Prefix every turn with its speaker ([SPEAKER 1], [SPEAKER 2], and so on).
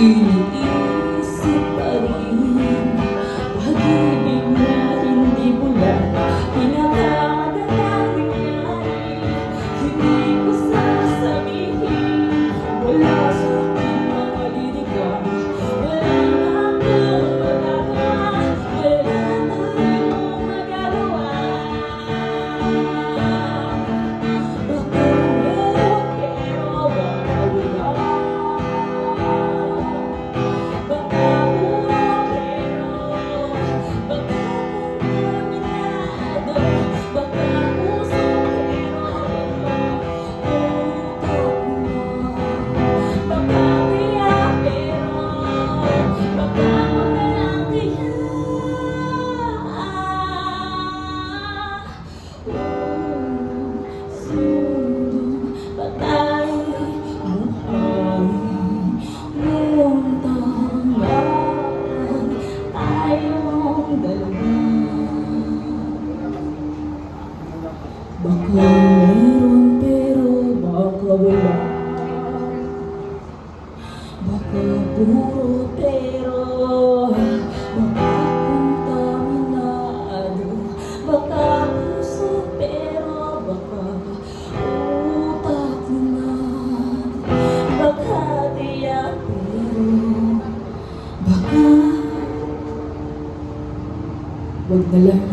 [SPEAKER 1] iniisip pa rin pag-ibig na hindi pula, pinakagandang nangyari. Hindi ko sasabihin, wala sa aking mga lirika, wala na akong magagawa, wala tayong magagawa. Baka meron pero baka wala, baka puro pero, baka kontaminado, baka puso pero utak mo, baka kaya pero, baka walang kaya. Sundong patay, mukhang muntangan tayong dalawa. Baka meron pero baka wala, baka puro pero, baka kontaminado, baka puso pero baka utak naman, baka tiyak pero baka wag na lang.